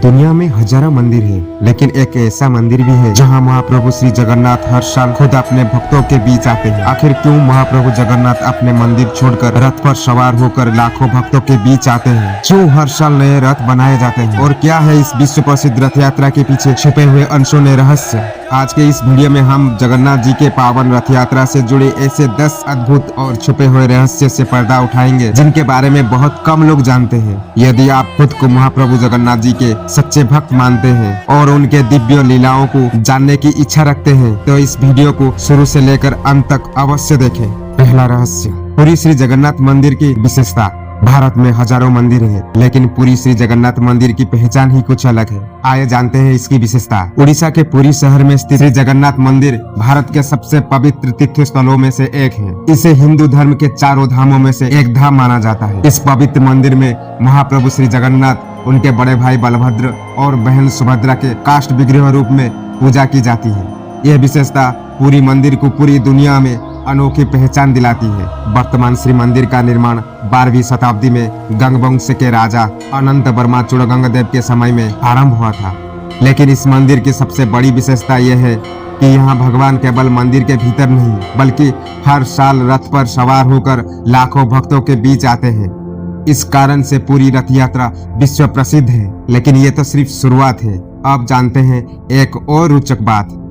दुनिया में हजारों मंदिर है, लेकिन एक ऐसा मंदिर भी है जहां महाप्रभु श्री जगन्नाथ हर साल खुद अपने भक्तों के बीच आते हैं। आखिर क्यों महाप्रभु जगन्नाथ अपने मंदिर छोड़कर रथ पर सवार होकर लाखों भक्तों के बीच आते हैं? क्यों हर साल नए रथ बनाए जाते हैं? और क्या है इस विश्व प्रसिद्ध रथ यात्रा के पीछे छुपे हुए अनसुने रहस्य? आज के इस वीडियो में हम जगन्नाथ जी के पावन रथ यात्रा से जुड़े ऐसे 10 अद्भुत और छुपे हुए रहस्य से पर्दा उठाएंगे जिनके बारे में बहुत कम लोग जानते हैं। यदि आप खुद को महाप्रभु जगन्नाथ जी के सच्चे भक्त मानते हैं और उनके दिव्य लीलाओं को जानने की इच्छा रखते हैं तो इस वीडियो को शुरू से लेकर अंत तक अवश्य देखें। पहला रहस्य, पुरी श्री जगन्नाथ मंदिर की विशेषता। भारत में हजारों मंदिर हैं, लेकिन पुरी श्री जगन्नाथ मंदिर की पहचान ही कुछ अलग है। आइए जानते हैं इसकी विशेषता। उड़ीसा के पुरी शहर में स्थित श्री जगन्नाथ मंदिर भारत के सबसे पवित्र तीर्थ स्थलों में से एक है। इसे हिंदू धर्म के चारों धामों में से एक धाम माना जाता है। इस पवित्र मंदिर में महाप्रभु श्री जगन्नाथ, उनके बड़े भाई बलभद्र और बहन सुभद्रा के काष्ठ विग्रह रूप में पूजा की जाती है। यह विशेषता पूरी मंदिर को पूरी दुनिया में अनोखी पहचान दिलाती है। वर्तमान श्री मंदिर का निर्माण 12वीं शताब्दी में गंगवंश के राजा अनंत वर्मा चूड़गंगदेव के समय में आरंभ हुआ था। लेकिन इस मंदिर की सबसे बड़ी विशेषता यह है कि यहाँ भगवान केवल मंदिर के भीतर नहीं बल्कि हर साल रथ पर सवार होकर लाखों भक्तों के बीच आते हैं। इस कारण से पूरी रथ यात्रा विश्व प्रसिद्ध है। लेकिन ये तो सिर्फ शुरुआत है। अब जानते हैं एक और रोचक बात।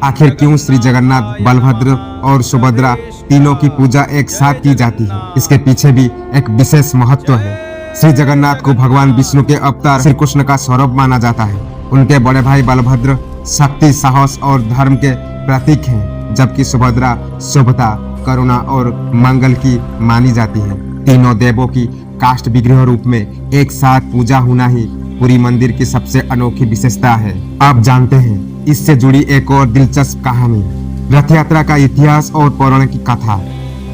आखिर क्यों श्री जगन्नाथ, बलभद्र और सुभद्रा तीनों की पूजा एक साथ की जाती है? इसके पीछे भी एक विशेष महत्व है। श्री जगन्नाथ को भगवान विष्णु के अवतार श्री कृष्ण का स्वरूप माना जाता है। उनके बड़े भाई बलभद्र शक्ति, साहस और धर्म के प्रतीक हैं, जबकि सुभद्रा शुभता, करुणा और मंगल की मानी जाती है। तीनों देवों की काष्ठ विग्रह रूप में एक साथ पूजा होना ही पूरी मंदिर की सबसे अनोखी विशेषता है। आप जानते हैं इससे जुड़ी एक और दिलचस्प कहानी, रथ यात्रा का इतिहास और पौराणिक कथा।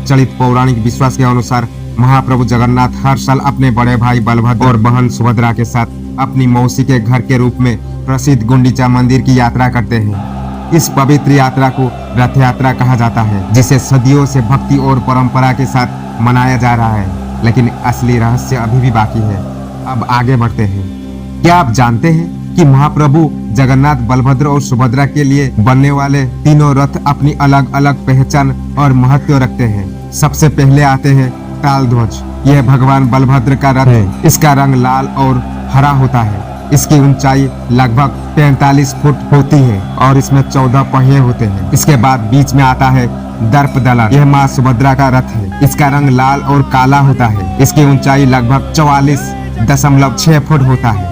चलित पौराणिक विश्वास के अनुसार महाप्रभु जगन्नाथ हर साल अपने बड़े भाई बलभद्र और बहन सुभद्रा के साथ अपनी मौसी के घर के रूप में प्रसिद्ध गुंडीचा मंदिर की यात्रा करते हैं। इस पवित्र यात्रा को रथ यात्रा कहा जाता है, जिसे सदियों से भक्ति और परंपरा के साथ मनाया जा रहा है। लेकिन असली रहस्य अभी भी बाकी है। अब आगे बढ़ते हैं। क्या आप जानते हैं कि महाप्रभु जगन्नाथ, बलभद्र और सुभद्रा के लिए बनने वाले तीनों रथ अपनी अलग अलग पहचान और महत्व रखते हैं? सबसे पहले आते हैं तालध्वज। यह भगवान बलभद्र का रथ है। इसका रंग लाल और हरा होता है। इसकी ऊंचाई लगभग 45 फुट होती है और इसमें 14 पहिए होते हैं। इसके बाद बीच में आता है दर्पदलन। यह माँ सुभद्रा का रथ है। इसका रंग लाल और काला होता है। इसकी ऊंचाई लगभग 44.6 फुट होता है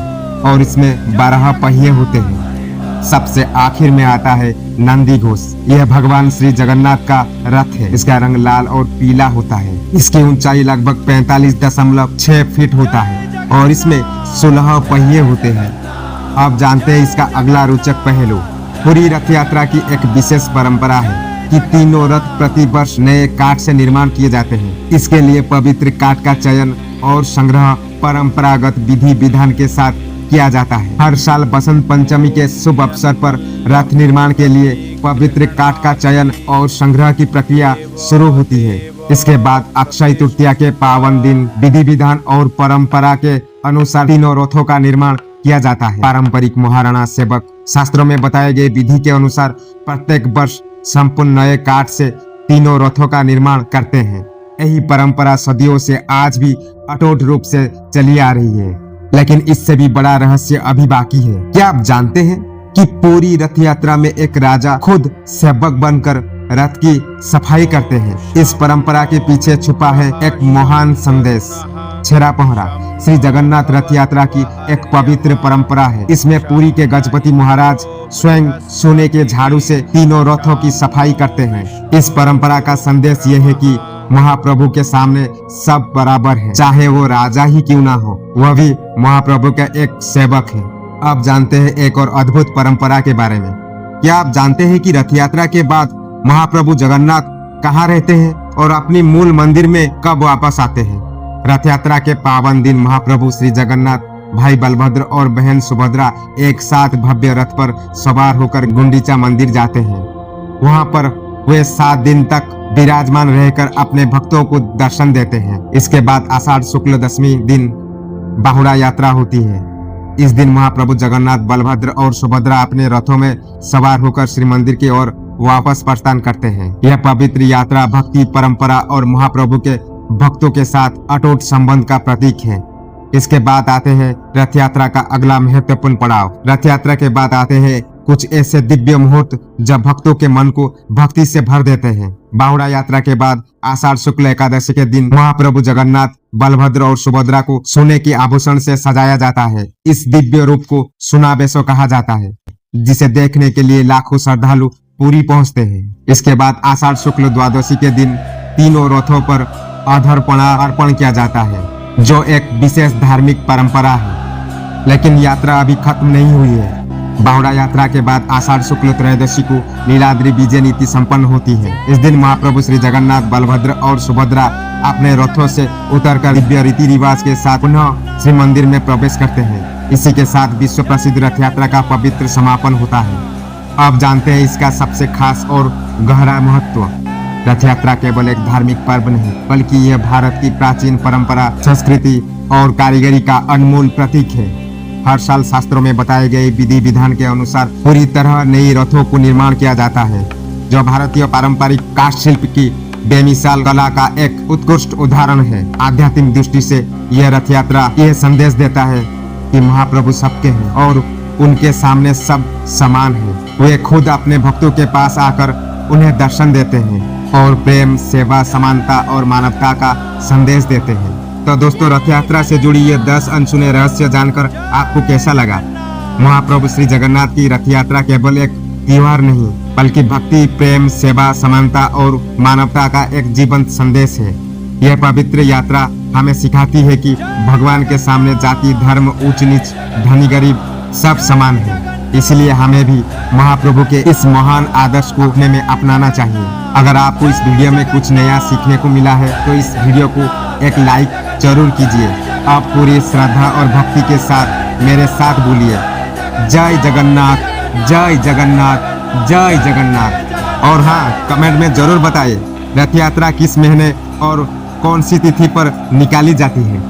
और इसमें 12 पहिए होते हैं। सबसे आखिर में आता है नंदी घोष। यह भगवान श्री जगन्नाथ का रथ है। इसका रंग लाल और पीला होता है। इसकी ऊंचाई लगभग 45.6 फीट होता है और इसमें 16 पहिए होते हैं। अब जानते हैं इसका अगला रोचक पहलू। पूरी रथ यात्रा की एक विशेष परंपरा है कि तीनों रथ प्रति वर्ष नए काठ से निर्माण किए जाते हैं। इसके लिए पवित्र काठ का चयन और संग्रह परंपरागत विधि विधान के साथ किया जाता है। हर साल बसंत पंचमी के शुभ अवसर पर रथ निर्माण के लिए पवित्र काठ का चयन और संग्रह की प्रक्रिया शुरू होती है। इसके बाद अक्षय तृतीया के पावन दिन विधि विधान और परंपरा के अनुसार तीनों रथों का निर्माण किया जाता है। पारंपरिक महाराणा सेवक शास्त्रों में बताए गए विधि के अनुसार प्रत्येक वर्ष संपूर्ण नए काठ से तीनों रथों का निर्माण करते हैं। यही परंपरा सदियों से आज भी अटूट रूप से चली आ रही है। लेकिन इससे भी बड़ा रहस्य अभी बाकी है। क्या आप जानते हैं कि पूरी रथ यात्रा में एक राजा खुद सेवक बनकर रथ की सफाई करते हैं? इस परंपरा के पीछे छुपा है एक महान संदेश। छेरा पहरा श्री जगन्नाथ रथ यात्रा की एक पवित्र परंपरा है। इसमें पुरी के गजपति महाराज स्वयं सोने के झाड़ू से तीनों रथों की सफाई करते हैं। इस परंपरा का संदेश यह है कि महाप्रभु के सामने सब बराबर है, चाहे वो राजा ही क्यों ना हो, वह भी महाप्रभु का एक सेवक है। अब जानते हैं एक और अद्भुत परंपरा के बारे में। क्या आप जानते हैं कि रथ यात्रा के बाद महाप्रभु जगन्नाथ कहाँ रहते हैं और अपनी मूल मंदिर में कब वापस आते हैं? रथ यात्रा के पावन दिन महाप्रभु श्री जगन्नाथ, भाई बलभद्र और बहन सुभद्रा एक साथ भव्य रथ पर सवार होकर गुंडीचा मंदिर जाते हैं। वहाँ पर वे 7 दिन तक विराजमान रहकर अपने भक्तों को दर्शन देते हैं। इसके बाद आषाढ़ शुक्ल दशमी दिन बाहुड़ा यात्रा होती है। इस दिन महाप्रभु जगन्नाथ, बलभद्र और सुभद्रा अपने रथों में सवार होकर श्री मंदिर की ओर वापस प्रस्थान करते हैं। यह पवित्र यात्रा भक्ति, परंपरा और महाप्रभु के भक्तों के साथ अटूट संबंध का प्रतीक है। इसके बाद आते हैं रथ यात्रा का अगला महत्वपूर्ण पड़ाव। रथ यात्रा के बाद आते हैं कुछ ऐसे दिव्य मुहूर्त जब भक्तों के मन को भक्ति से भर देते हैं। बाहुड़ा यात्रा के बाद आषाढ़ शुक्ल एकादशी के दिन महाप्रभु जगन्नाथ, बलभद्र और सुभद्रा को सोने के आभूषण से सजाया जाता है। इस दिव्य रूप को सुनावेशो कहा जाता है, जिसे देखने के लिए लाखों श्रद्धालु पूरी पहुंचते हैं। इसके बाद आषाढ़ शुक्ल द्वादशी के दिन तीनों रथों पर अधर्पणा अर्पण किया जाता है, जो एक विशेष धार्मिक परंपरा है। लेकिन यात्रा अभी खत्म नहीं हुई है। बाहुड़ा यात्रा के बाद आषाढ़ शुक्ल त्रयोदशी को नीलाद्रि विजय नीति संपन्न होती है। इस दिन महाप्रभु श्री जगन्नाथ, बलभद्र और सुभद्रा अपने रथों से उतरकर दिव्य रीति रिवाज के साथ पुनः श्री मंदिर में प्रवेश करते हैं। इसी के साथ विश्व प्रसिद्ध रथ यात्रा का पवित्र समापन होता है। अब जानते हैं इसका सबसे खास और गहरा महत्व। रथ यात्रा केवल एक धार्मिक पर्व नहीं, बल्कि यह भारत की प्राचीन परंपरा, संस्कृति और कारीगरी का अनमोल प्रतीक है। हर साल शास्त्रों में बताए गए विधि विधान के अनुसार पूरी तरह नई रथों को निर्माण किया जाता है, जो भारतीय पारंपरिक काष्ठ शिल्प की बेमिसाल कला का एक उत्कृष्ट उदाहरण है। आध्यात्मिक दृष्टि से यह रथ यात्रा यह संदेश देता है कि महाप्रभु सबके हैं और उनके सामने सब समान हैं। वे खुद अपने भक्तों के पास आकर उन्हें दर्शन देते हैं और प्रेम, सेवा, समानता और मानवता का संदेश देते हैं। तो दोस्तों, रथ यात्रा से जुड़ी ये 10 अनसुने रहस्य जानकर आपको कैसा लगा? महाप्रभु श्री जगन्नाथ की रथ यात्रा केवल एक त्योहार नहीं, बल्कि भक्ति, प्रेम, सेवा, समानता और मानवता का एक जीवंत संदेश है। यह पवित्र यात्रा हमें सिखाती है कि भगवान के सामने जाति, धर्म, ऊंच नीच, धनी गरीब सब समान है। इसलिए हमें भी महाप्रभु के इस महान आदर्श को अपने में अपनाना चाहिए। अगर आपको इस वीडियो में कुछ नया सीखने को मिला है तो इस वीडियो को एक लाइक जरूर कीजिए। आप पूरी श्रद्धा और भक्ति के साथ मेरे साथ बोलिए, जय जगन्नाथ, जय जगन्नाथ, जय जगन्नाथ। और हाँ, कमेंट में जरूर बताइए रथ यात्रा किस महीने और कौन सी तिथि पर निकाली जाती है।